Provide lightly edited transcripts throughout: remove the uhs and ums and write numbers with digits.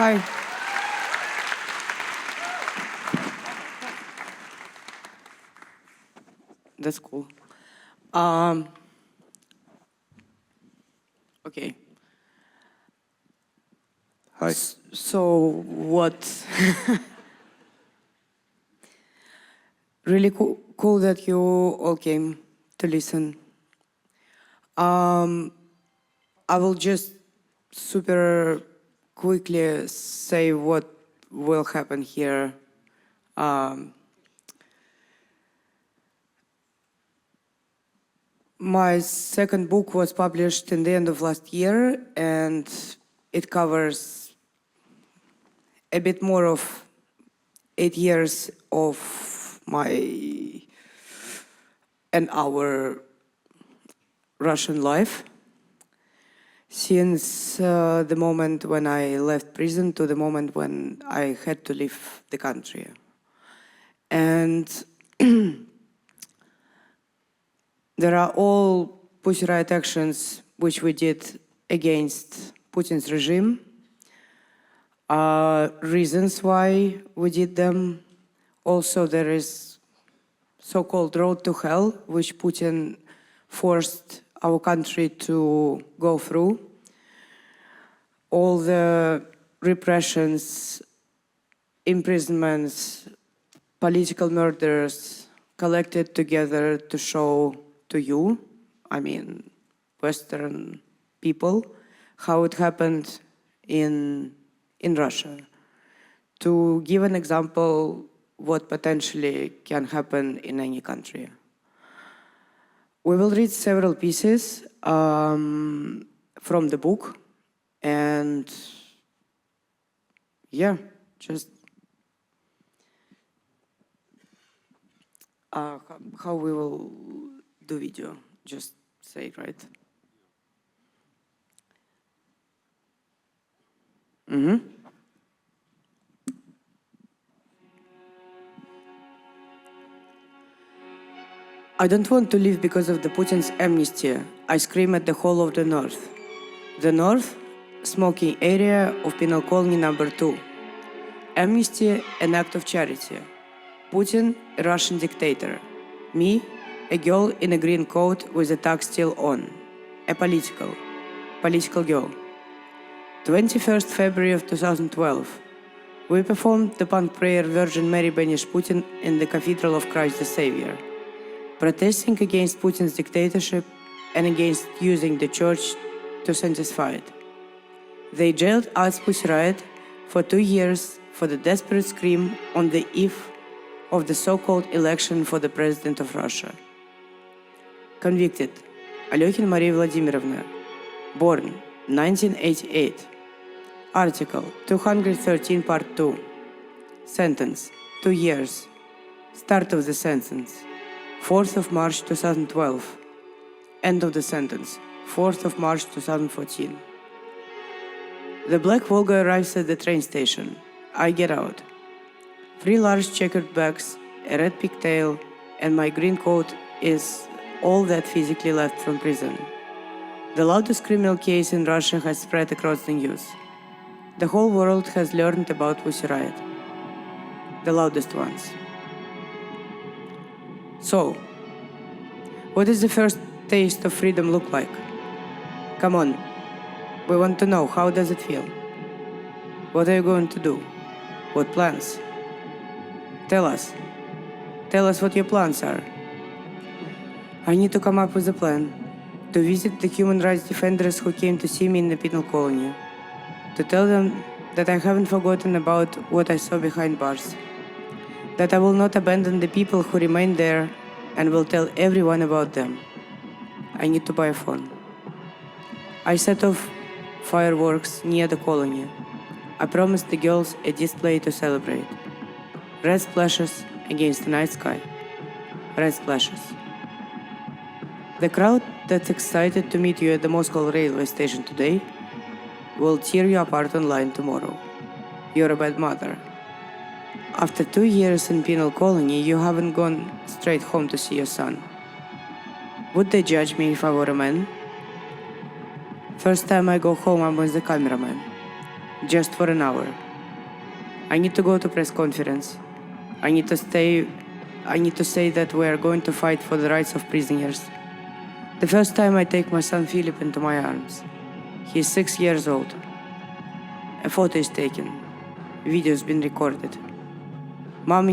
Hi. That's cool. Okay. Hi. So what? Really cool that you all came to listen. I will just super quickly say what will happen here. My second book was published in the end of last year, and it covers a bit more of 8 years of my and our Russian life, since the moment when I left prison to the moment when I had to leave the country. And there are all Pussy Riot actions which we did against Putin's regime, reasons why we did them. Also, there is so-called road to hell, which Putin forced our country to go through. All the repressions, imprisonments, political murders collected together to show to you, I mean, Western people, how it happened in Russia. To give an example, what potentially can happen in any country. We will read several pieces from the book, and yeah, just how we will do video, just say it right. I don't want to live because of the Putin's amnesty. I scream at the whole of the North. The North, smoking area of penal colony number 2. Amnesty, an act of charity. Putin, a Russian dictator. Me, a girl in a green coat with a tag still on. A political girl. 21st February of 2012. We performed the punk prayer Virgin Mary Banish Putin in the Cathedral of Christ the Savior, protesting against Putin's dictatorship and against using the church to satisfy it. They jailed us, Pussy Riot, for 2 years for the desperate scream on the eve of the so-called election for the president of Russia. Convicted: Alyokhina Maria Vladimirovna, born 1988. Article 213, Part 2. Sentence: 2 years. Start of the sentence: 4th of March 2012. End of the sentence: 4th of March 2014. The black Volga arrives at the train station. I get out. 3 large checkered bags, a red pigtail, and my green coat is all that physically left from prison. The loudest criminal case in Russia has spread across the news. The whole world has learned about Pussy Riot. The loudest ones. So, what does the first taste of freedom look like? Come on, we want to know, how does it feel? What are you going to do? What plans? Tell us what your plans are. I need to come up with a plan, to visit the human rights defenders who came to see me in the penal colony, to tell them that I haven't forgotten about what I saw behind bars, that I will not abandon the people who remain there and will tell everyone about them. I need to buy a phone. I set off fireworks near the colony. I promised the girls a display to celebrate. Red splashes against the night sky. Red splashes. The crowd that's excited to meet you at the Moscow railway station today will tear you apart online tomorrow. You're a bad mother. After 2 years in penal colony, you haven't gone straight home to see your son. Would they judge me if I were a man? First time I go home, I'm with the cameraman. just for an hour. I need to go to press conference. I need to say that we are going to fight for the rights of prisoners. The first time I take my son Philip into my arms. He is 6 years old. A photo is taken. Video has been recorded. Mom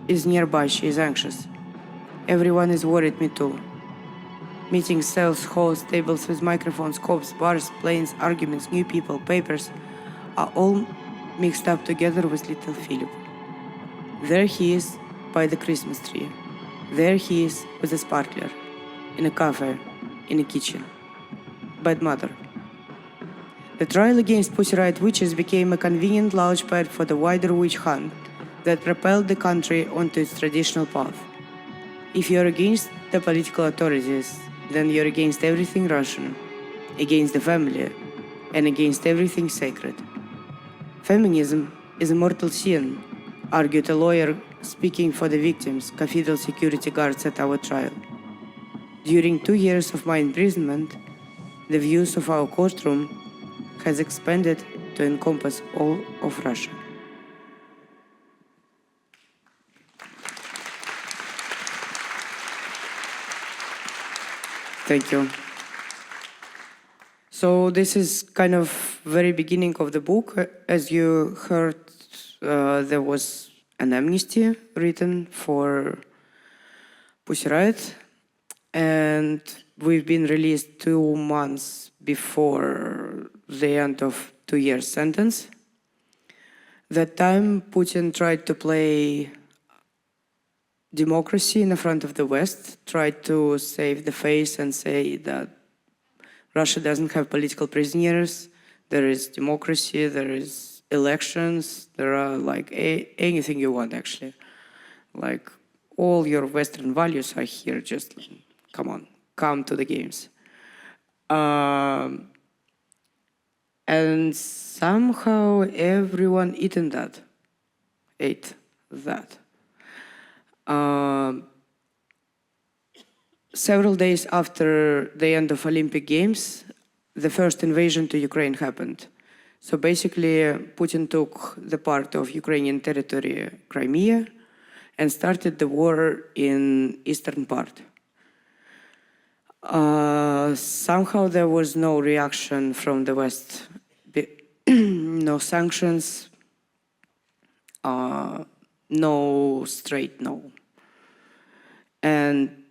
is nearby, she is anxious. Everyone is worried, me too. Meetings, cells, halls, tables with microphones, scopes, bars, planes, arguments, new people, papers are all mixed up together with little Philip. There he is by the Christmas tree. There he is with a sparkler. In a cafe, in a kitchen. Bad mother. The trial against Pussy Riot witches became a convenient launchpad for the wider witch hunt that propelled the country onto its traditional path. If you're against the political authorities, then you're against everything Russian, against the family, and against everything sacred. Feminism is a mortal sin, argued a lawyer speaking for the victims, cathedral security guards at our trial. During 2 years of my imprisonment, the views of our courtroom has expanded to encompass all of Russia. Thank you. So this is kind of very beginning of the book. As you heard, there was an amnesty written for Pussy Riot, and we've been released 2 months before the end of 2 years sentence. That time, Putin tried to play democracy in the front of the West, tried to save the face and say that Russia doesn't have political prisoners, there is democracy, there is elections, there are like anything you want actually. Like all your Western values are here, just come on, come to the games. And somehow everyone ate that. Several days after the end of Olympic Games, the first invasion to Ukraine happened. So basically, Putin took the part of Ukrainian territory, Crimea, and started the war in eastern part. Somehow there was no reaction from the West, no sanctions, no straight no. And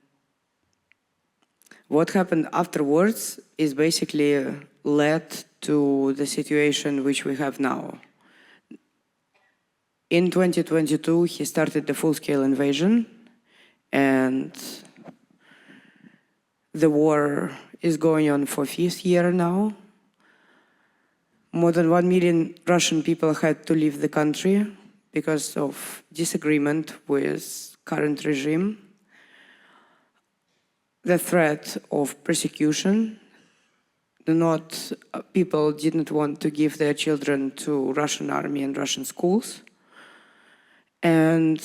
what happened afterwards is basically led to the situation which we have now. In 2022, he started the full-scale invasion, and the war is going on for 5th year now. More than 1 million Russian people had to leave the country because of disagreement with current regime, the threat of persecution. People didn't want to give their children to Russian army and Russian schools. And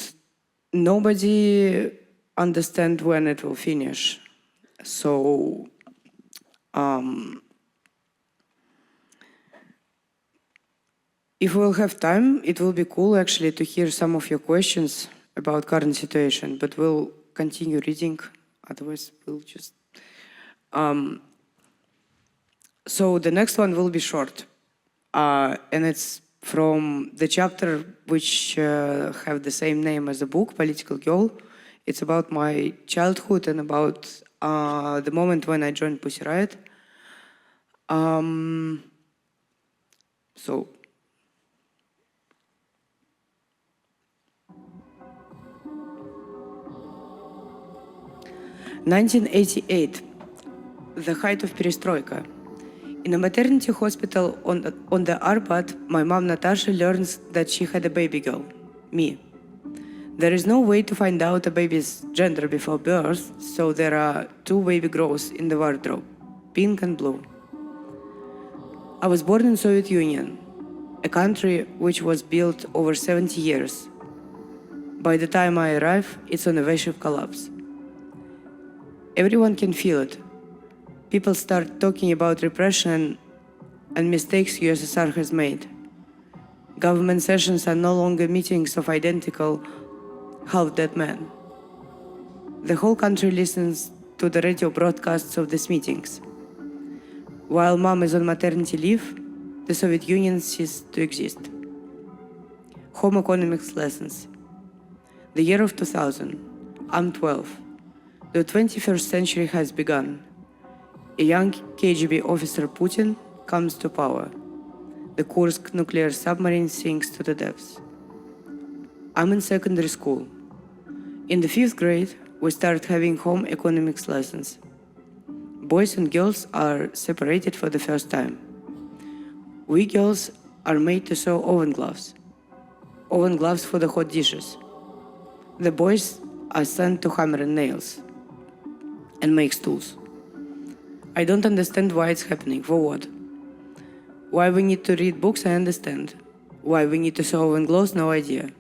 nobody understands when it will finish. So if we'll have time, it will be cool actually to hear some of your questions about current situation, but we'll continue reading, otherwise we'll just... So the next one will be short, and it's from the chapter which have the same name as the book, Political Girl. It's about my childhood and about the moment when I joined Pussy Riot. So 1988, the height of perestroika. In a maternity hospital on the Arbat, my mom Natasha learns that she had a baby girl, me. There is no way to find out a baby's gender before birth, so there are 2 baby girls in the wardrobe, pink and blue. I was born in Soviet Union, a country which was built over 70 years. By the time I arrive, it's on the verge of collapse. Everyone can feel it. People start talking about repression and mistakes USSR has made. Government sessions are no longer meetings of identical half-dead men. The whole country listens to the radio broadcasts of these meetings. While mom is on maternity leave, the Soviet Union ceased to exist. Home economics lessons. The year of 2000. I'm 12. The 21st century has begun. A young KGB officer, Putin, comes to power. The Kursk nuclear submarine sinks to the depths. I'm in secondary school. In the 5th grade, we start having home economics lessons. Boys and girls are separated for the first time. We girls are made to sew oven gloves for the hot dishes. The boys are sent to hammer and nails and make stools. I don't understand why it's happening, for what? Why we need to read books, I understand. Why we need to sew oven gloves, no idea.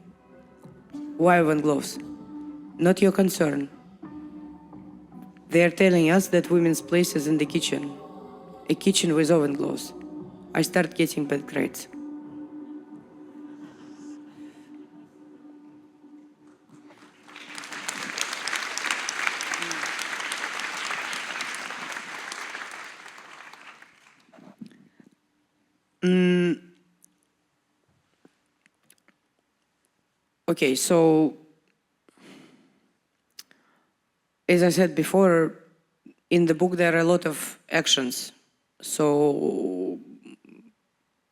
Why oven gloves? Not your concern. They are telling us that women's place is in the kitchen. A kitchen with oven gloves. I start getting bad grades. Okay, so as I said before, in the book there are a lot of actions. So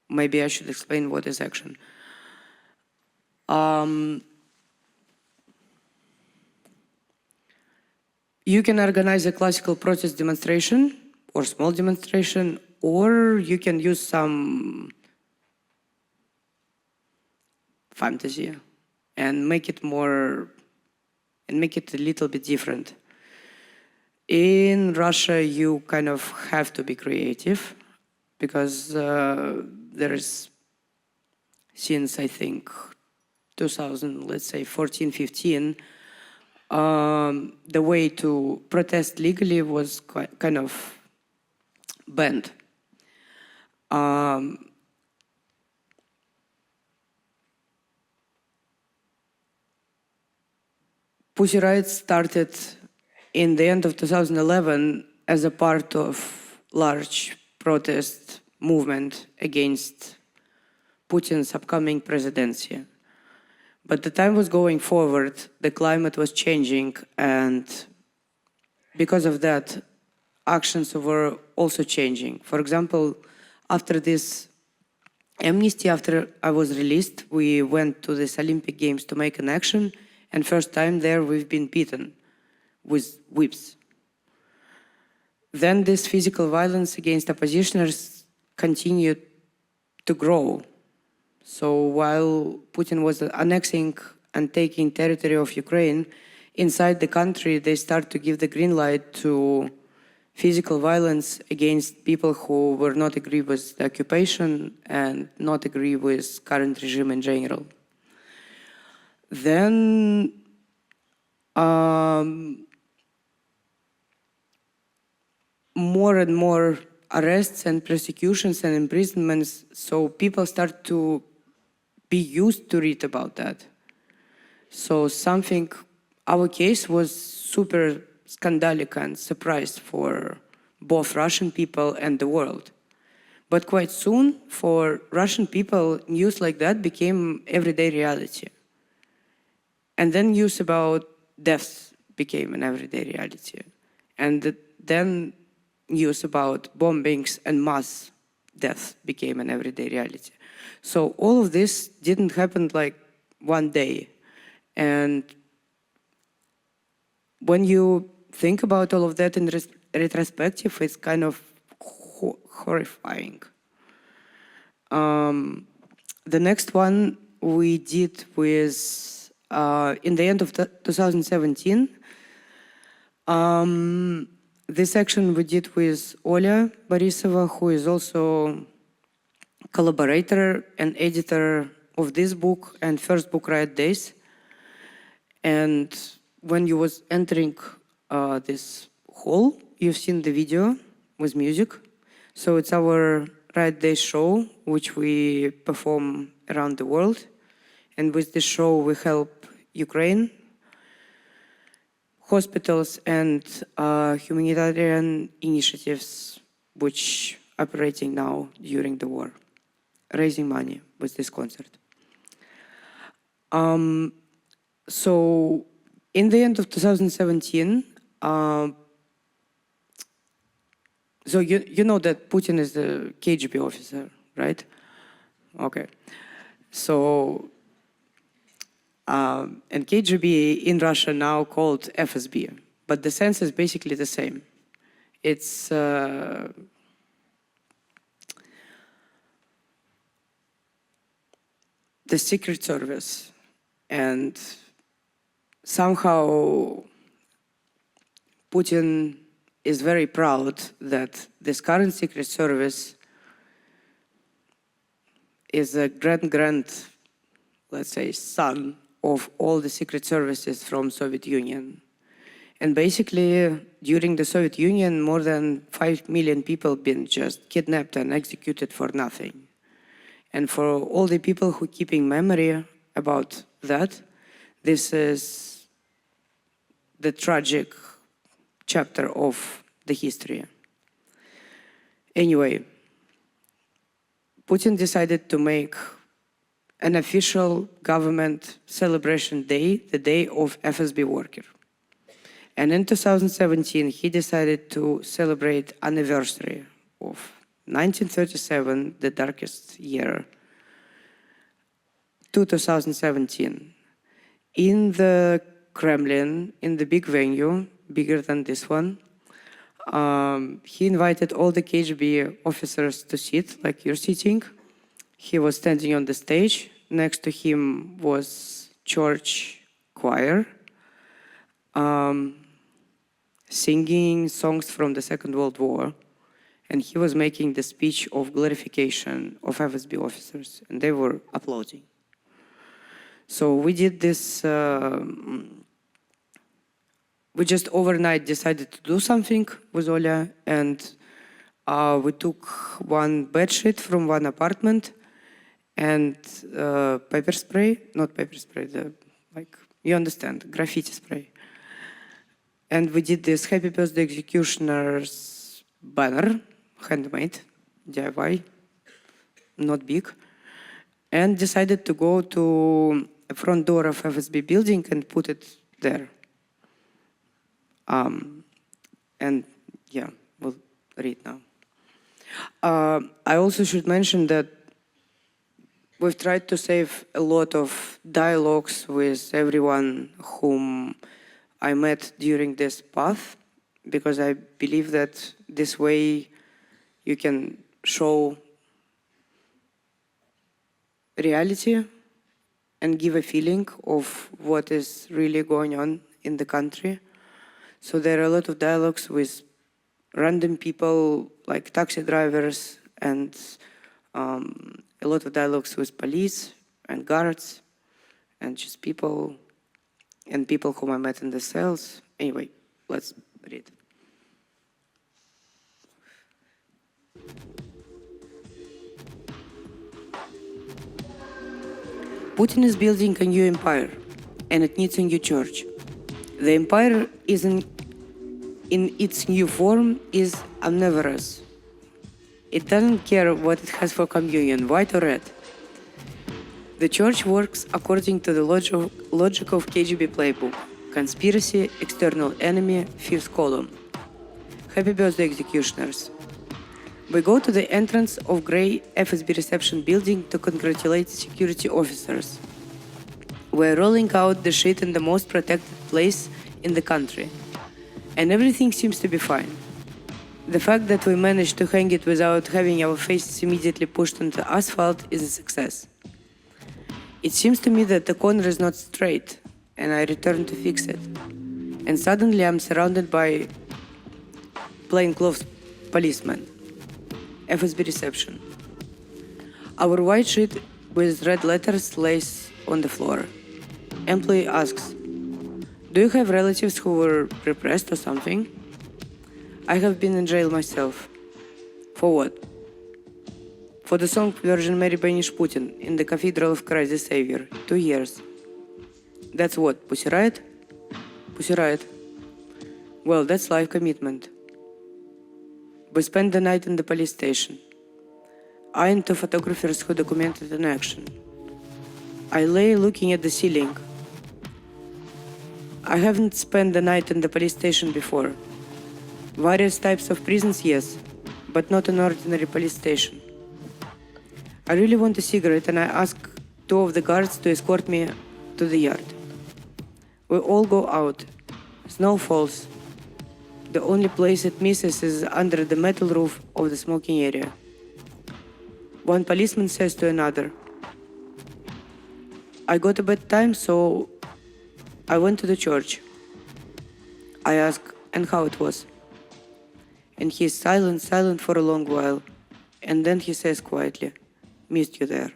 maybe I should explain what is action. You can organize a classical protest demonstration or small demonstration, or you can use some fantasy and make it a little bit different. In Russia, you kind of have to be creative because there is, since I think 2000, let's say 14, 15, the way to protest legally was kind of banned. Pussy Riot started in the end of 2011 as a part of large protest movement against Putin's upcoming presidency. But the time was going forward, the climate was changing, and because of that, actions were also changing. For example, after this amnesty, after I was released, we went to this Olympic Games to make an action, and first time there we've been beaten with whips. Then this physical violence against oppositioners continued to grow. So while Putin was annexing and taking territory of Ukraine, inside the country they start to give the green light to physical violence against people who were not agree with the occupation and not agree with current regime in general. Then more and more arrests and persecutions and imprisonments, so people start to be used to read about that. So our case was super scandalous and surprise for both Russian people and the world. But quite soon, for Russian people, news like that became everyday reality. And then news about deaths became an everyday reality. And then news about bombings and mass death became an everyday reality. So all of this didn't happen like one day. And when you think about all of that in retrospective, it's kind of horrifying. The next one we did with, in the end of 2017, this action we did with Olya Borisova, who is also collaborator and editor of this book and first book, Riot Days. And when you was entering this hall, you've seen the video with music. So it's our Riot Days show, which we perform around the world. And with this show, we help Ukraine, hospitals and humanitarian initiatives which are operating now during the war, raising money with this concert. So in the end of 2017, so you know that Putin is the KGB officer, right? Okay. So, and KGB in Russia now called FSB, but the sense is basically the same. It's the Secret Service, and somehow Putin is very proud that this current Secret Service is a grand, let's say, son of all the secret services from Soviet Union. And basically, during the Soviet Union, more than 5 million people been just kidnapped and executed for nothing. And for all the people who keeping memory about that, this is the tragic chapter of the history. Anyway, Putin decided to make an official government celebration day, the Day of FSB Worker. And in 2017, he decided to celebrate anniversary of 1937, the darkest year, to 2017. In the Kremlin, in the big venue, bigger than this one, he invited all the KGB officers to sit like you're sitting. He was standing on the stage. Next to him was church choir, singing songs from the Second World War. And he was making the speech of glorification of FSB officers, and they were applauding. So we did this, we just overnight decided to do something with Oля, and we took one bedsheet from one apartment and pepper spray, not pepper spray, like, you understand, graffiti spray. And we did this Happy Birthday Executioner's banner, handmade, DIY, not big, and decided to go to the front door of FSB building and put it there. And yeah, we'll read now. I also should mention that we've tried to save a lot of dialogues with everyone whom I met during this path, because I believe that this way you can show reality and give a feeling of what is really going on in the country. So there are a lot of dialogues with random people like taxi drivers, and a lot of dialogues with police and guards and just people and people whom I met in the cells. Anyway, let's read. Putin is building a new empire, and it needs a new church. The empire is in its new form is omnivorous. It doesn't care what it has for communion, white or red. The church works according to the logic of KGB playbook: conspiracy, external enemy, fifth column. Happy birthday, executioners. We go to the entrance of grey FSB reception building to congratulate security officers. We're rolling out the shit in the most protected place in the country, and everything seems to be fine. The fact that we managed to hang it without having our faces immediately pushed onto asphalt is a success. It seems to me that the corner is not straight, and I return to fix it. And suddenly I'm surrounded by plainclothes policemen. FSB reception. Our white sheet with red letters lays on the floor. Employee asks, "Do you have relatives who were repressed or something?" "I have been in jail myself." "For what?" For the song Virgin Mary Banish Putin in the Cathedral of Christ the Savior, 2 years. That's what, Pussy Riot? Pussy Riot. Well, that's life commitment. We spent the night in the police station. I and 2 photographers who documented an action. I lay looking at the ceiling. I haven't spent the night in the police station before. Various types of prisons, yes, but not an ordinary police station. I really want a cigarette and I ask 2 of the guards to escort me to the yard. We all go out. Snow falls. The only place it misses is under the metal roof of the smoking area. One policeman says to another, I got a bad time, so I went to the church. I ask, and how it was? And he is silent for a long while, and then he says quietly, missed you there.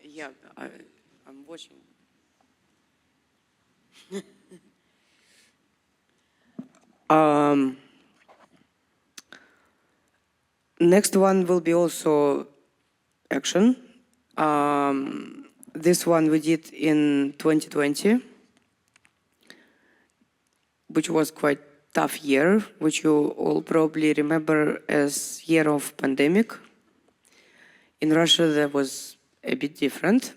Yeah, I'm watching. Next one will be also action. This one we did in 2020, which was quite tough year, which you all probably remember as year of pandemic. In Russia, that was a bit different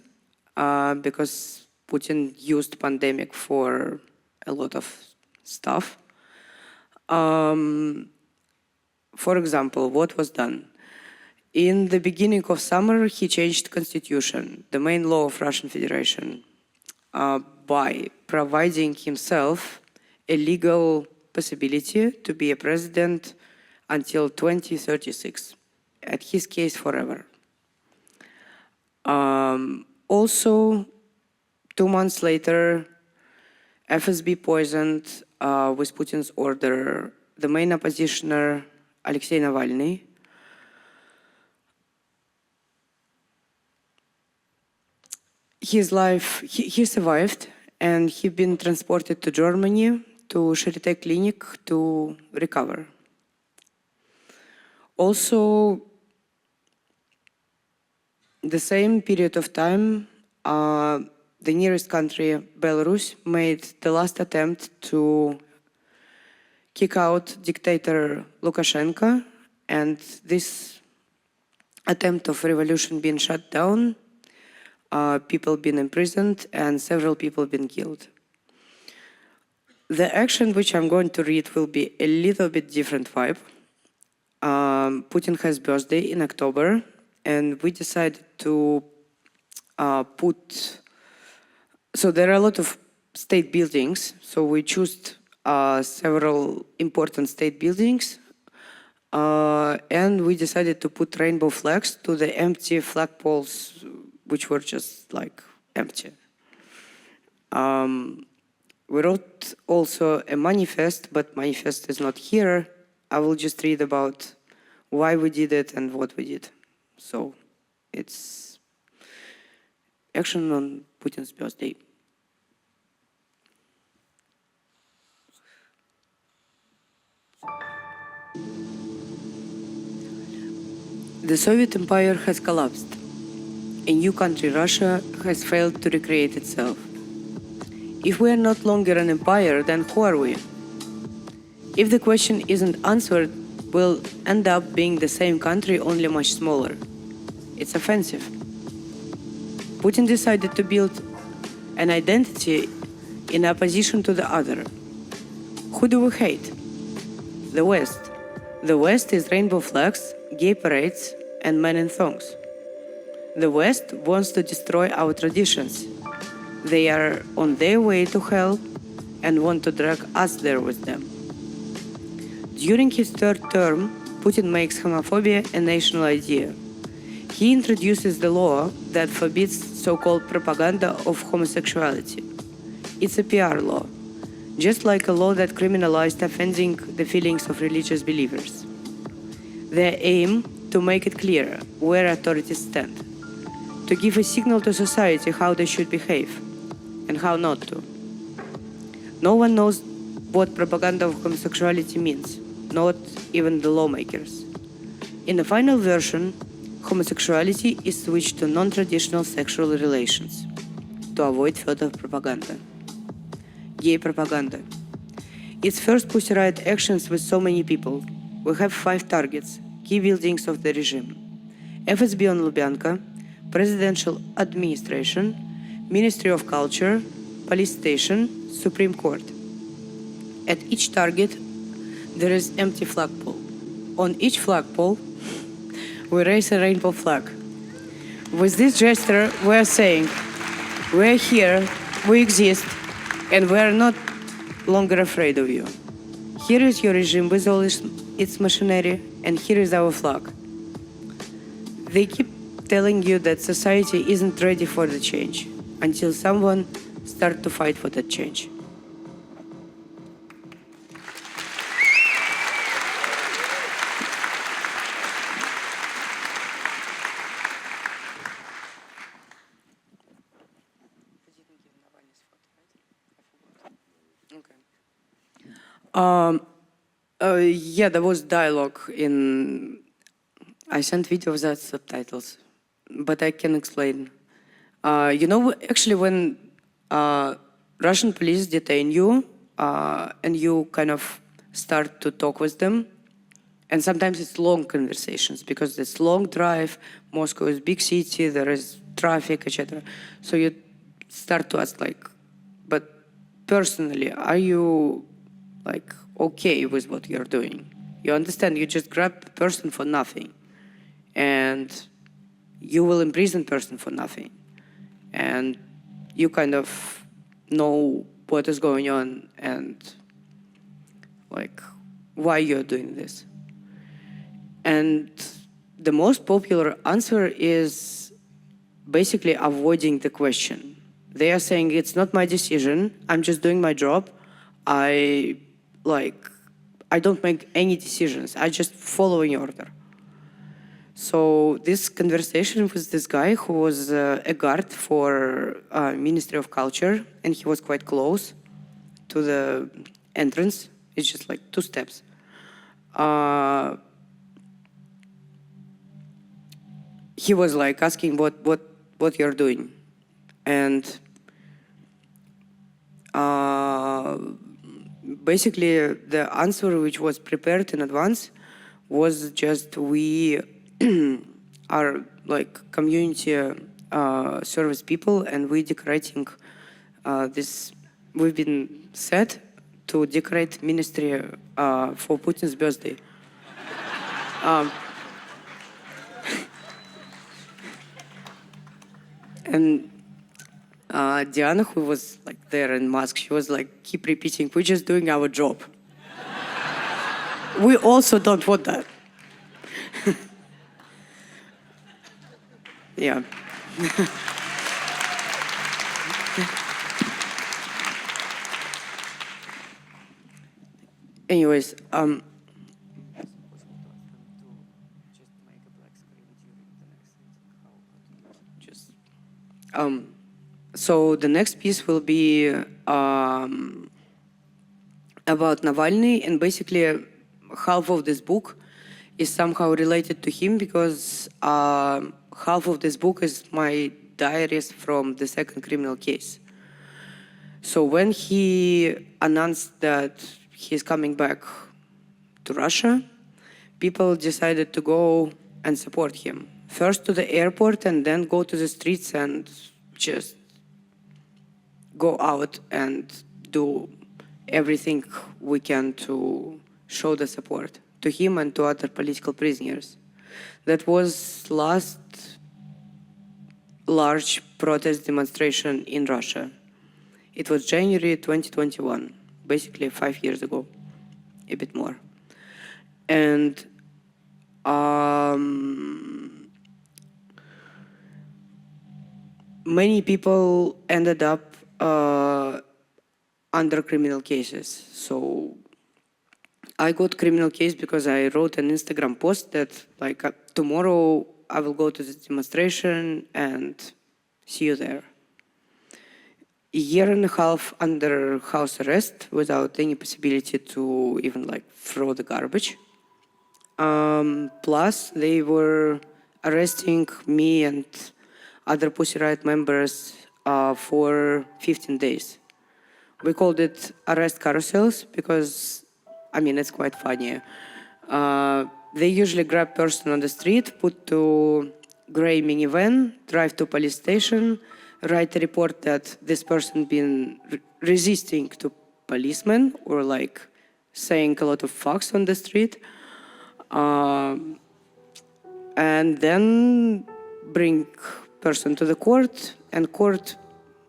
because Putin used pandemic for a lot of stuff. For example, what was done? In the beginning of summer, he changed constitution, the main law of Russian Federation, by providing himself a legal possibility to be a president until 2036, at his case forever. Also, 2 months later, FSB poisoned with Putin's order the main oppositioner Alexei Navalny. His life, he survived, and he been transported to Germany, to Charité Clinic to recover. Also, the same period of time, the nearest country, Belarus, made the last attempt to kick out dictator Lukashenko, and this attempt of revolution being shut down, people been imprisoned, and several people been killed. The action which I'm going to read will be a little bit different vibe. Putin has birthday in October, and we decided to so there are a lot of state buildings, so we chose several important state buildings, and we decided to put rainbow flags to the empty flagpoles, which were just like empty. We wrote also a manifest, but manifest is not here. I will just read about why we did it and what we did. So it's action on Putin's birthday. The Soviet Empire has collapsed. A new country, Russia, has failed to recreate itself. If we are not longer an empire, then who are we? If the question isn't answered, we'll end up being the same country, only much smaller. It's offensive. Putin decided to build an identity in opposition to the other. Who do we hate? The West. The West is rainbow flags, gay parades, and men in thongs. The West wants to destroy our traditions. They are on their way to hell and want to drag us there with them. During his 3rd term, Putin makes homophobia a national idea. He introduces the law that forbids so-called propaganda of homosexuality. It's a PR law, just like a law that criminalized offending the feelings of religious believers. They aim to make it clear where authorities stand. to give a signal to society how they should behave and how not to. No one knows what propaganda of homosexuality means, not even the lawmakers. In the final version, homosexuality is switched to non-traditional sexual relations to avoid further propaganda. Gay propaganda. It's first Pussy Riot actions with so many people. We have 5 targets, key buildings of the regime. FSB on Lubyanka, Presidential Administration, Ministry of Culture, Police Station, Supreme Court. At each target, there is empty flagpole. On each flagpole, we raise a rainbow flag. With this gesture, we are saying, we are here, we exist, and we are not longer afraid of you. Here is your regime with all its machinery, and here is our flag. They keep telling you that society isn't ready for the change until someone starts to fight for that change. Yeah, there was dialogue in. I sent video without subtitles, but I can explain. Actually, when Russian police detain you and you kind of start to talk with them, and sometimes it's long conversations because it's long drive. Moscow is big city, there is traffic, etc. So you start to ask like, but personally, are you like okay with what you're doing? You understand, you just grab the person for nothing and you will imprison person for nothing. And you kind of know what is going on and like why you're doing this. And the most popular answer is basically avoiding the question. They are saying it's not my decision, I'm just doing my job. I don't make any decisions, I just following order. So this conversation with this guy who was a guard for Ministry of Culture, and he was quite close to the entrance. It's just like 2 steps. He was like asking what you're doing, and basically the answer which was prepared in advance was just we are like community service people, and we decorating this. We've been set to decorate ministry for Putin's birthday. And Diana, who was like there in mask, she was like keep repeating, "We're just doing our job." We also don't want that. Yeah. Anyways, so the next piece will be about Navalny, and basically half of this book is somehow related to him because half of this book is my diaries from the second criminal case. So when he announced that he's coming back to Russia, people decided to go and support him. First to the airport and then go to the streets and just go out and do everything we can to show the support to him and to other political prisoners. That was last large protest demonstration in Russia. It was January 2021, basically 5 years ago, a bit more. And many people ended up under criminal cases. So I got criminal case because I wrote an Instagram post that like tomorrow I will go to the demonstration and see you there. A year and a half under house arrest without any possibility to even like throw the garbage. Plus, they were arresting me and other Pussy Riot members for 15 days. We called it arrest carousels because, I mean, it's quite funny. They usually grab person on the street, put to gray minivan, drive to police station, write a report that this person been resisting to policemen or like saying a lot of fucks on the street. And then bring person to the court, and court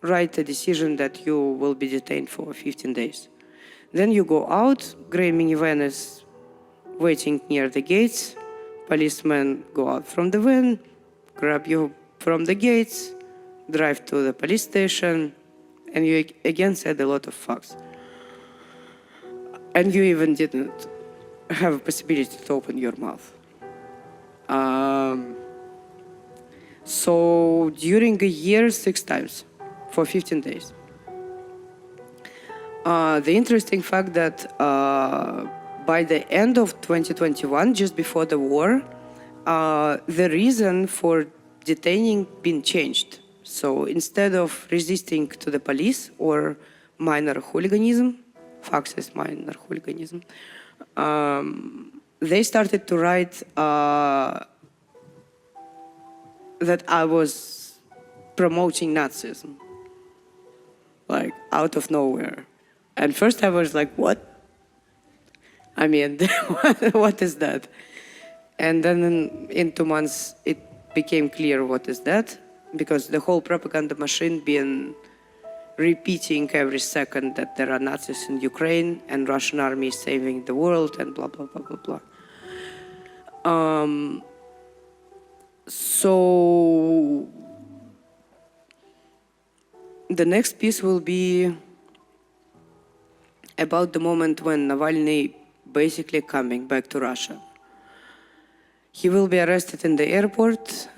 write a decision that you will be detained for 15 days. Then you go out, gray minivan is waiting near the gates, policemen go out from the van, grab you from the gates, drive to the police station, and you again said a lot of fucks. And you even didn't have a possibility to open your mouth. So during a year, 6 times for 15 days. The interesting fact that by the end of 2021, just before the war, the reason for detaining been changed. So instead of resisting to the police or minor hooliganism, fucks is minor hooliganism, they started to write that I was promoting Nazism, like out of nowhere. And first I was like, what? I mean, what is that? And then in 2 months, it became clear what is that, because the whole propaganda machine been repeating every second that there are Nazis in Ukraine and Russian army is saving the world and blah, blah, blah, blah, blah. So the next piece will be about the moment when Navalny basically coming back to Russia. He will be arrested in the airport,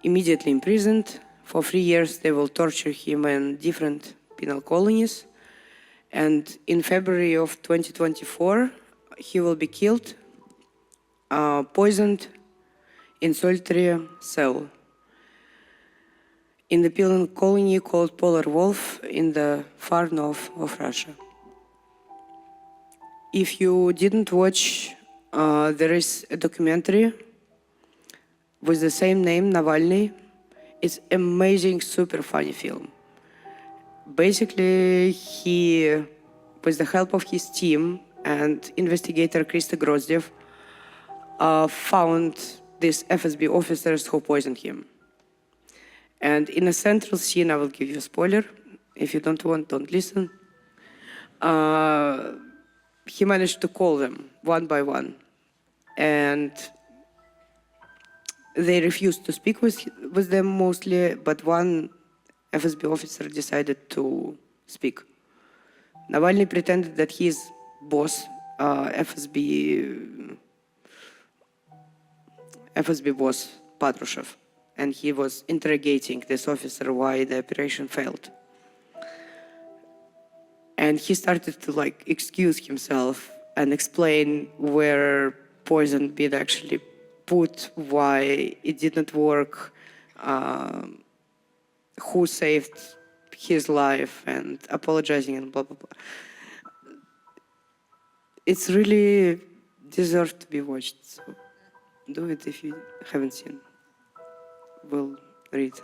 immediately imprisoned. For 3 years, they will torture him in different penal colonies. And in February of 2024, he will be killed, poisoned in solitary cell in the penal colony called Polar Wolf in the far north of Russia. If you didn't watch, there is a documentary with the same name, Navalny. It's amazing, super funny film. Basically, he, with the help of his team and investigator Krista Grozdev, found these FSB officers who poisoned him. And in a central scene, I will give you a spoiler. If you don't want, don't listen. He managed to call them one by one. And they refused to speak with them mostly, but one FSB officer decided to speak. Navalny pretended that his boss, FSB boss, Patrushev, and he was interrogating this officer why the operation failed. And he started to like excuse himself and explain where poison been actually put, why it didn't work, who saved his life, and apologizing and blah, blah, blah. It's really deserves to be watched. So do it if you haven't seen. We'll read.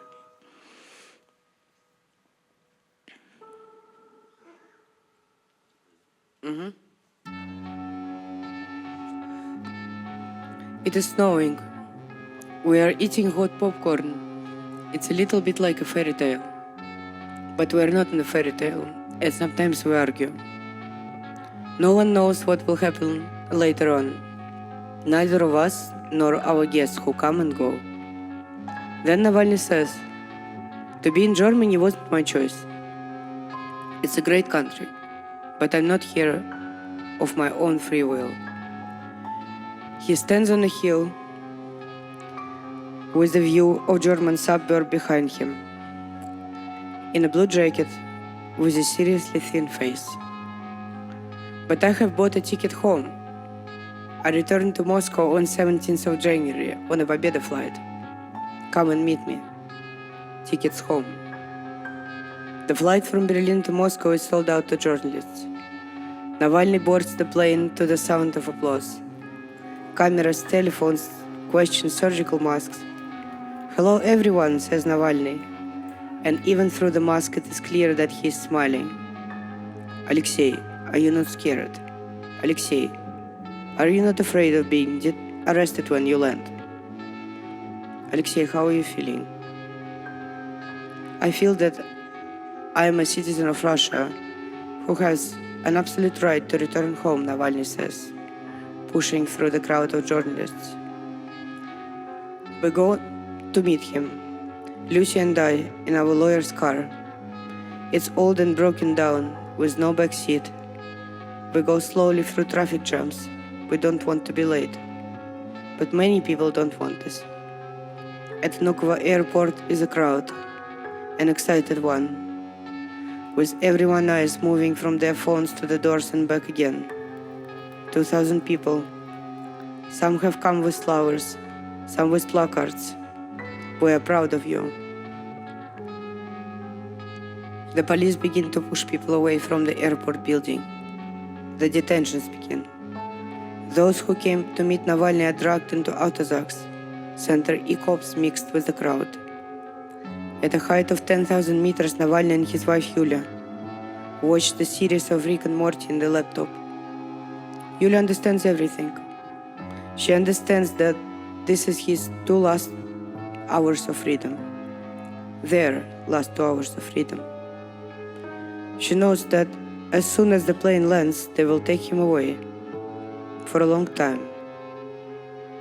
It is snowing. We are eating hot popcorn. It's a little bit like a fairy tale. But we are not in a fairy tale, and sometimes we argue. No one knows what will happen later on. Neither of us nor our guests who come and go. Then Navalny says, to be in Germany wasn't my choice. It's a great country, but I'm not here of my own free will. He stands on a hill, with a view of German suburb behind him, in a blue jacket with a seriously thin face. But I have bought a ticket home. I return to Moscow on 17th of January on a Победа flight. Come and meet me. Tickets home. The flight from Berlin to Moscow is sold out to journalists. Navalny boards the plane to the sound of applause. Cameras, telephones, question surgical masks. "Hello everyone," says Navalny. And even through the mask it is clear that he is smiling. "Alexei, are you not scared? Alexei, are you not afraid of being arrested when you land? Alexei, how are you feeling?" "I feel that I am a citizen of Russia who has an absolute right to return home," Navalny says, pushing through the crowd of journalists. We go to meet him, Lucy and I, in our lawyer's car. It's old and broken down, with no back seat. We go slowly through traffic jams. We don't want to be late. But many people don't want this. At Vnukovo airport is a crowd, an excited one, with everyone's eyes moving from their phones to the doors and back again. 2,000 people. Some have come with flowers, some with placards. "We are proud of you." The police begin to push people away from the airport building. The detentions begin. Those who came to meet Navalny are dragged into autozaks, center e-cops mixed with the crowd. At a height of 10,000 meters, Navalny and his wife Yulia watched the series of Rick and Morty in the laptop. Yulia understands everything. She understands that this is his 2 last hours of freedom. Their last 2 hours of freedom. She knows that as soon as the plane lands, they will take him away for a long time.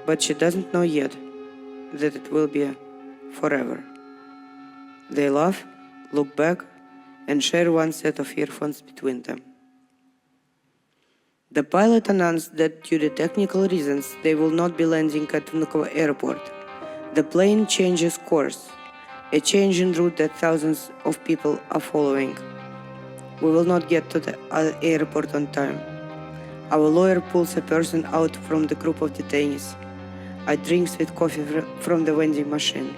But she doesn't know yet that it will be forever. They laugh, look back, and share one set of earphones between them. The pilot announced that due to technical reasons, they will not be landing at Vnukovo airport. The plane changes course, a change in route that thousands of people are following. We will not get to the other airport on time. Our lawyer pulls a person out from the group of detainees. I drink sweet coffee from the vending machine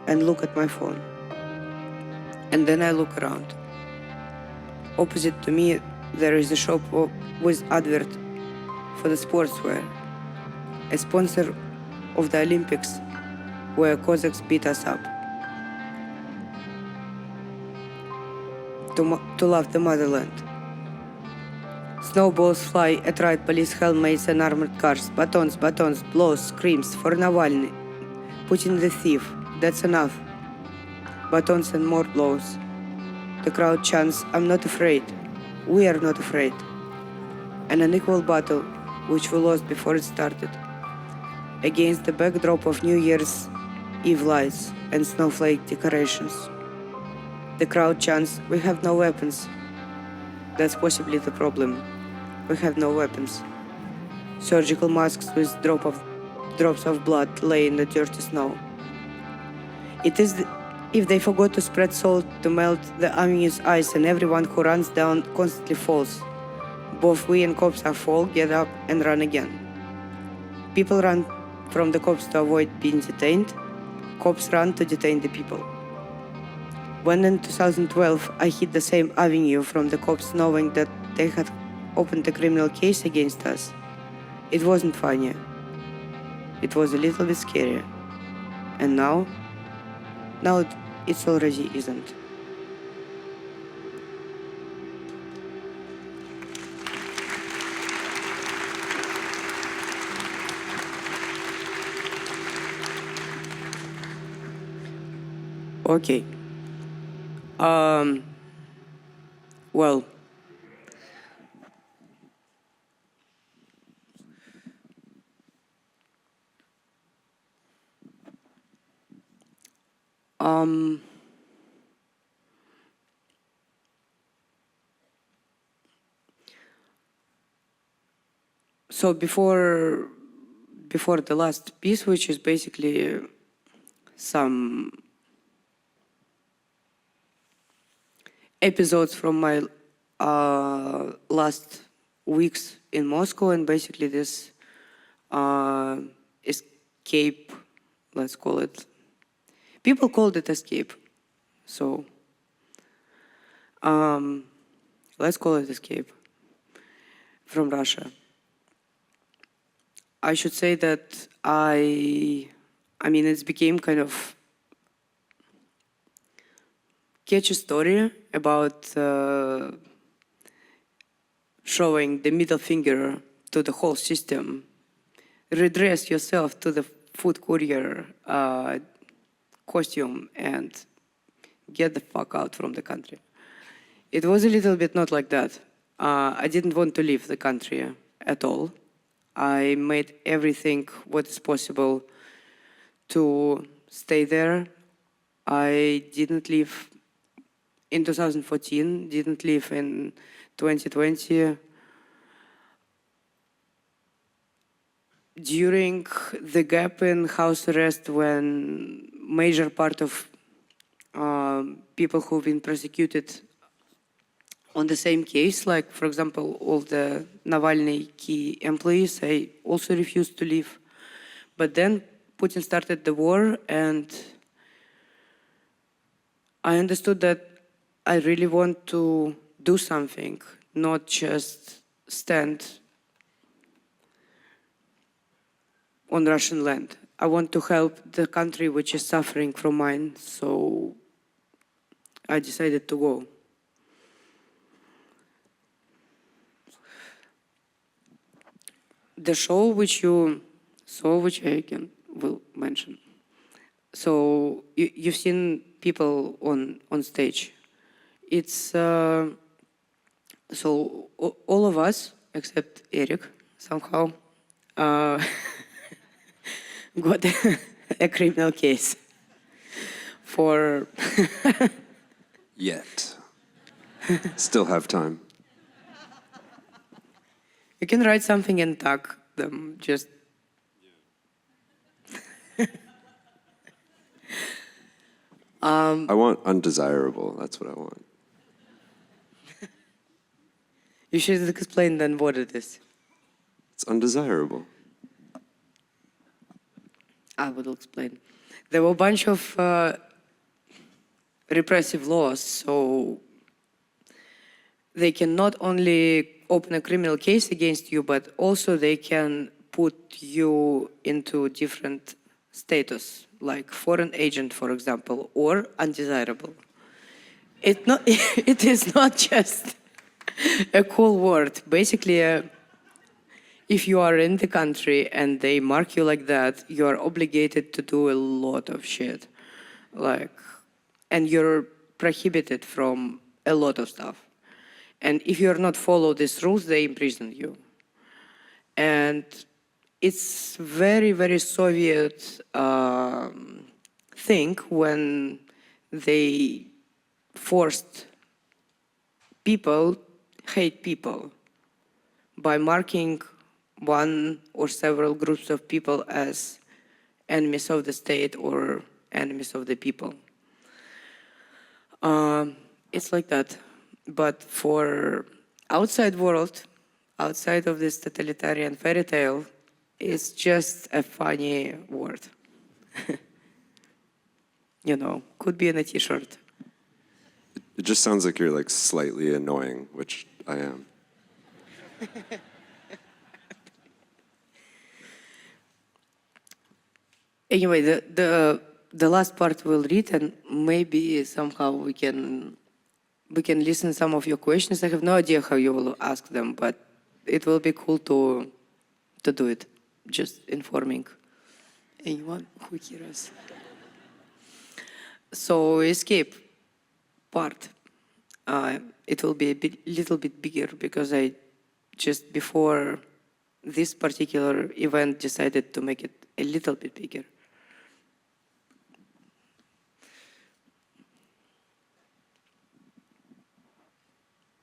and look at my phone. And then I look around. Opposite to me, there is a shop with advert for the sportswear, a sponsor of the Olympics where Cossacks beat us up. To love the motherland. Snowballs fly at riot police helmets and armored cars. Batons, blows, screams for Navalny. Putin the thief, that's enough. Batons and more blows. The crowd chants, "I'm not afraid. We are not afraid." An unequal battle, which we lost before it started, against the backdrop of New Year's Eve lights and snowflake decorations. The crowd chants, "We have no weapons." That's possibly the problem. We have no weapons. Surgical masks with drops of blood lay in the dirty snow. It is if they forgot to spread salt to melt the ominous ice, and everyone who runs down constantly falls. Both we and cops are fall, get up, and run again. People run from the cops to avoid being detained. Cops run to detain the people. When in 2012 I hit the same avenue from the cops knowing that they had opened a criminal case against us, it wasn't funny. It was a little bit scary. And now it's already isn't. Okay. Well, so before the last piece, which is basically some episodes from my last weeks in Moscow, and basically this escape, let's call it. People called it escape, so let's call it escape from Russia. I should say that I mean, it's became kind of catchy story about showing the middle finger to the whole system. Redress yourself to the food courier costume and get the fuck out from the country. It was a little bit not like that. I didn't want to leave the country at all. I made everything what is possible to stay there. I didn't leave in 2014, didn't leave in 2020. During the gap in house arrest, when major part of people who've been prosecuted on the same case, like, for example, all the Navalny key employees, I also refused to leave. But then Putin started the war, and I understood that I really want to do something, not just stand on Russian land. I want to help the country which is suffering from mine, so I decided to go. The show which you saw, which I will mention. So you've seen people on stage. It's so all of us except Eric somehow got a criminal case for yet. Still have time. You can write something and tag them, just. I want undesirable, that's what I want. You should explain then what it is. It's undesirable. I will explain. There were a bunch of repressive laws, so they can not only open a criminal case against you, but also they can put you into different status, like foreign agent, for example, or undesirable. It is not just a cool word. Basically, if you are in the country and they mark you like that, you are obligated to do a lot of shit. And you're prohibited from a lot of stuff. And if you're not follow these rules, they imprison you. And it's very, very Soviet thing when they forced people hate people by marking one or several groups of people as enemies of the state or enemies of the people. It's like that. But for outside world, outside of this totalitarian fairy tale, it's just a funny word. You know, could be in a t-shirt. It just sounds like you're like slightly annoying, which I am. Anyway, the last part we'll read, and maybe somehow we can listen some of your questions. I have no idea how you will ask them, but it will be cool to do it. Just informing anyone who hears us. So escape part. It will be a little bit bigger because I just before this particular event decided to make it a little bit bigger.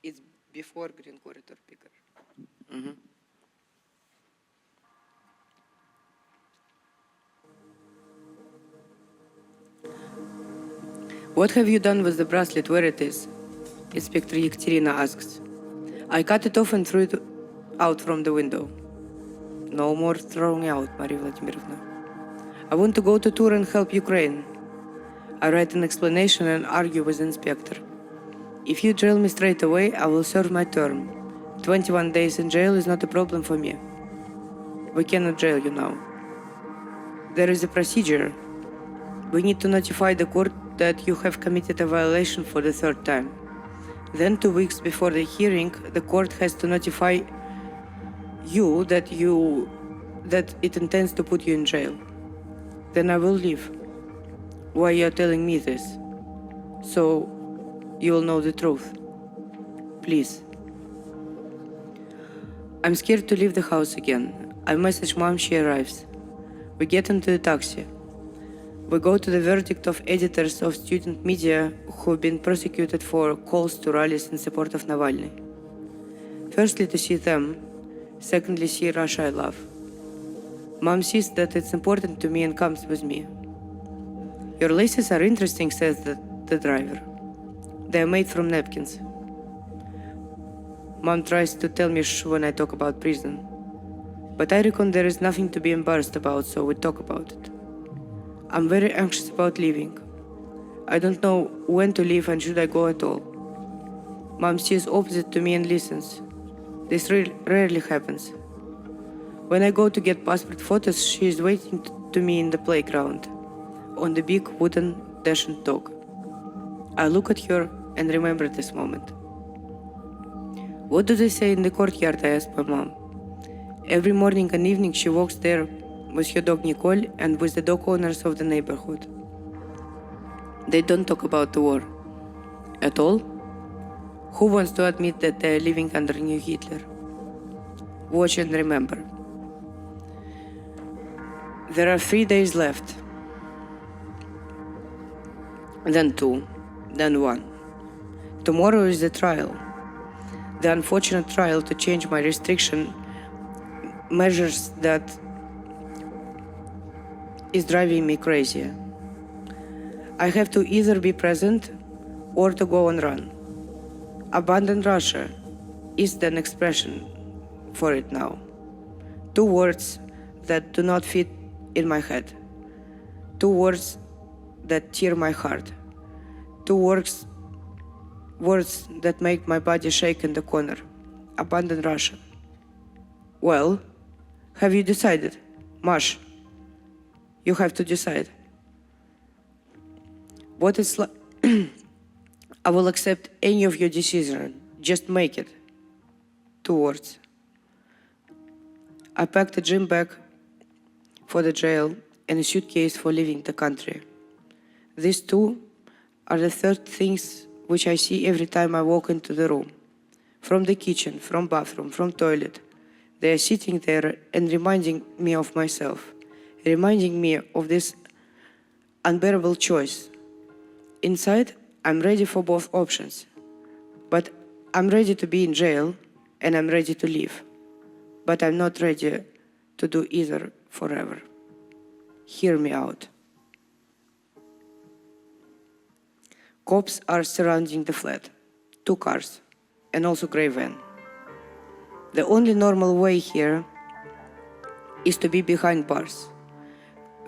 It's before Green Corridor bigger. Mm-hmm. What have you done with the bracelet where it is? Inspector Yekaterina asks. I cut it off and threw it out from the window. No more throwing out, Maria Vladimirovna. I want to go to tour and help Ukraine. I write an explanation and argue with the inspector. If you jail me straight away, I will serve my term. 21 days in jail is not a problem for me. We cannot jail you now. There is a procedure. We need to notify the court that you have committed a violation for the third time. Then 2 weeks before the hearing, the court has to notify you that it intends to put you in jail. Then I will leave. Why you are telling me this? So you will know the truth. Please. I'm scared to leave the house again. I message Mom, she arrives. We get into the taxi. We go to the verdict of editors of student media who've been prosecuted for calls to rallies in support of Navalny. Firstly, to see them. Secondly, see Russia I love. Mom sees that it's important to me and comes with me. Your laces are interesting, says the driver. They are made from napkins. Mom tries to tell me shh when I talk about prison. But I reckon there is nothing to be embarrassed about, so we talk about it. I'm very anxious about leaving. I don't know when to leave and should I go at all. Mom sees opposite to me and listens. This rarely happens. When I go to get passport photos, she is waiting to me in the playground, on the big wooden dachshund dog. I look at her and remember this moment. What do they say in the courtyard? I ask my mom. Every morning and evening she walks there with her dog Nicole and with the dog owners of the neighborhood. They don't talk about the war. At all? Who wants to admit that they are living under new Hitler? Watch and remember. There are 3 days left. Then 2. Then 1. Tomorrow is the trial. The unfortunate trial to change my restriction measures that is driving me crazy. I have to either be present or to go on run. Abandon Russia is an expression for it now. 2 words that do not fit in my head. 2 words that tear my heart. 2 words that make my body shake in the corner. Abandon Russia. Well, have you decided? Mash, you have to decide. What is like? I will accept any of your decision. Just make it. 2 words. I packed a gym bag for the jail and a suitcase for leaving the country. These 2 are the 3rd things which I see every time I walk into the room. From the kitchen, from bathroom, from toilet. They are sitting there and reminding me of myself, reminding me of this unbearable choice. Inside, I'm ready for both options, but I'm ready to be in jail and I'm ready to leave, but I'm not ready to do either forever. Hear me out. Cops are surrounding the flat, 2 cars, and also gray van. The only normal way here is to be behind bars,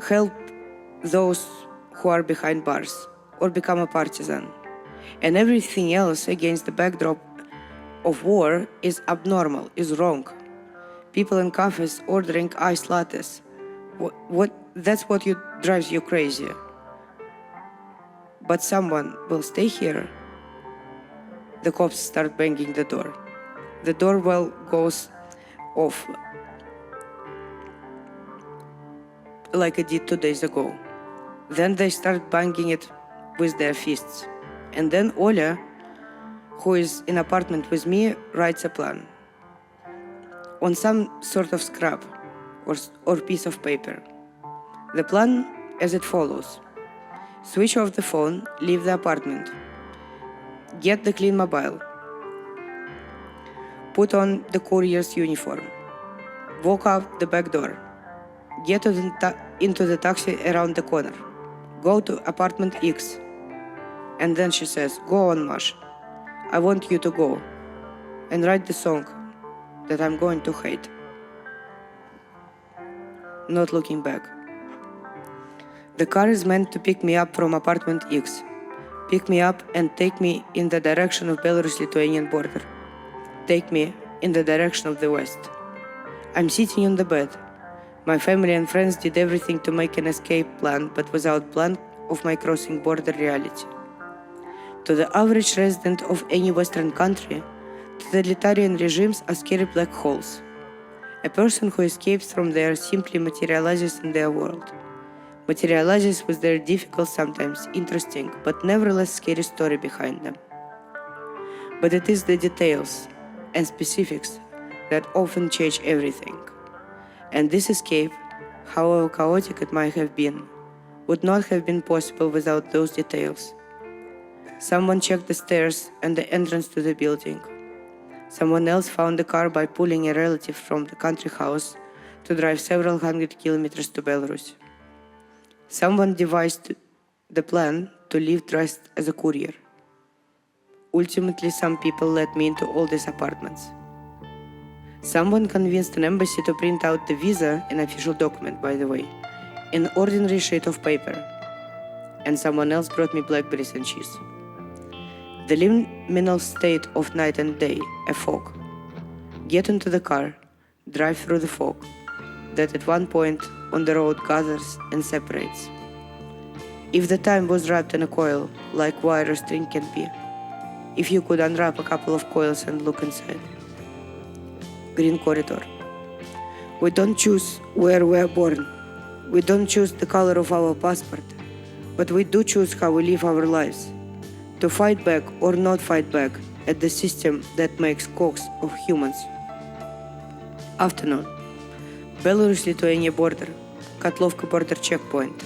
help those who are behind bars, or become a partisan. And everything else against the backdrop of war is abnormal, is wrong. People in cafes ordering iced lattes. That's what drives you crazy. But someone will stay here. The cops start banging the door. The doorbell goes off like it did 2 days ago. Then they start banging it with their fists. And then Oля, who is in apartment with me, writes a plan on some sort of scrap or piece of paper. The plan as it follows. Switch off the phone, leave the apartment. Get the clean mobile. Put on the courier's uniform. Walk out the back door. Get into the taxi around the corner. Go to apartment X. And then she says, "Go on, Mash. I want you to go and write the song that I'm going to hate." Not looking back. The car is meant to pick me up from apartment X. Pick me up and take me in the direction of Belarus-Lithuanian border. Take me in the direction of the west. I'm sitting on the bed. My family and friends did everything to make an escape plan, but without plan of my crossing border reality. To the average resident of any Western country, totalitarian regimes are scary black holes. A person who escapes from there simply materializes in their world. Materializes with their difficult, sometimes interesting, but nevertheless scary story behind them. But it is the details and specifics that often change everything. And this escape, however chaotic it might have been, would not have been possible without those details. Someone checked the stairs and the entrance to the building. Someone else found the car by pulling a relative from the country house to drive several hundred kilometers to Belarus. Someone devised the plan to live dressed as a courier. Ultimately, some people let me into all these apartments. Someone convinced an embassy to print out the visa, an official document, by the way, in ordinary sheet of paper. And someone else brought me blackberries and cheese. The liminal state of night and day, a fog. Get into the car, drive through the fog, that at one point on the road gathers and separates. If the time was wrapped in a coil, like wire or string can be, if you could unwrap a couple of coils and look inside. Green corridor. We don't choose where we are born. We don't choose the color of our passport, but we do choose how we live our lives. To fight back or not fight back at the system that makes cocks of humans. Afternoon. Belarus-Lithuania border. Kotlovka border checkpoint.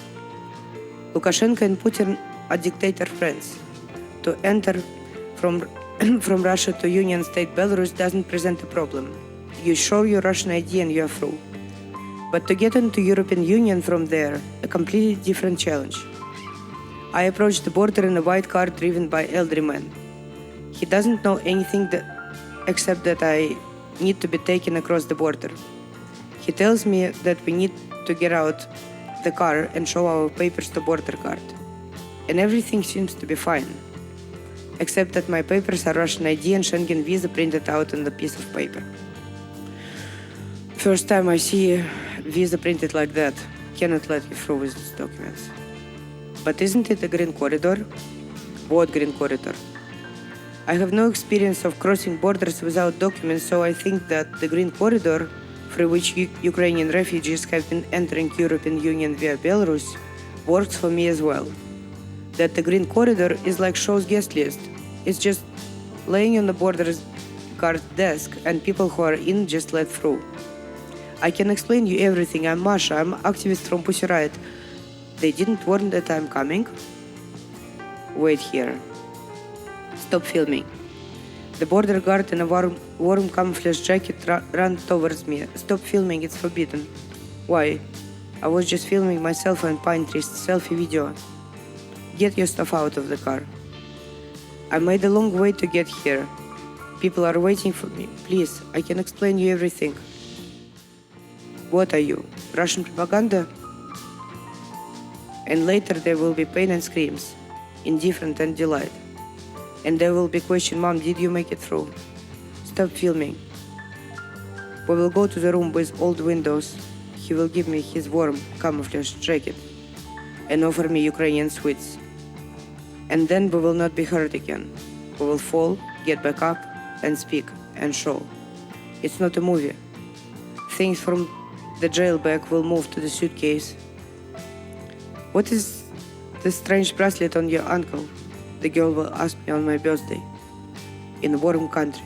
Lukashenko and Putin are dictator friends. To enter from Russia to Union State Belarus doesn't present a problem. You show your Russian ID and you're through. But to get into European Union from there, a completely different challenge. I approached the border in a white car driven by elderly man. He doesn't know anything except that I need to be taken across the border. He tells me that we need to get out the car and show our papers to border guard. And everything seems to be fine. Except that my papers are Russian ID and Schengen visa printed out on the piece of paper. First time I see a visa printed like that. Cannot let you through with these documents. But isn't it a green corridor? What green corridor? I have no experience of crossing borders without documents, so I think that the green corridor, through which Ukrainian refugees have been entering European Union via Belarus, works for me as well. That the green corridor is like show's guest list. It's just laying on the border guard desk and people who are in just let through. I can explain you everything. I'm Masha, I'm activist from Pussy Riot. They didn't warn that I'm coming? Wait here. Stop filming. The border guard in a warm camouflage jacket ran towards me. Stop filming, it's forbidden. Why? I was just filming myself on pine trees, selfie video. Get your stuff out of the car. I made a long way to get here. People are waiting for me. Please, I can explain you everything. What are you? Russian propaganda? And later there will be pain and screams, indifference and delight. And there will be question, Mom, did you make it through? Stop filming. We will go to the room with old windows. He will give me his warm camouflage jacket and offer me Ukrainian sweets. And then we will not be hurt again. We will fall, get back up, and speak, and show. It's not a movie. Things from the jail bag will move to the suitcase. What is this strange bracelet on your ankle? The girl will ask me on my birthday. In a warm country.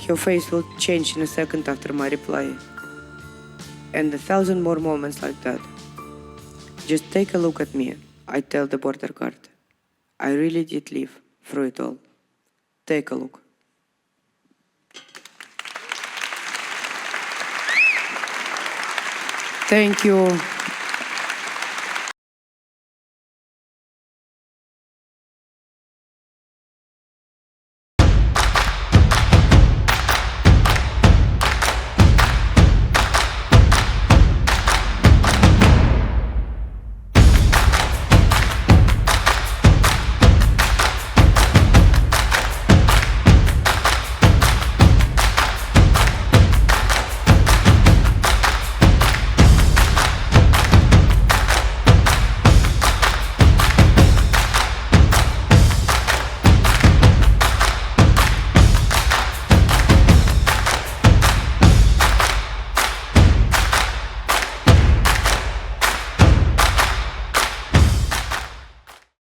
Her face will change in a second after my reply. And 1,000 more moments like that. Just take a look at me, I tell the border guard. I really did live through it all. Take a look. Thank you.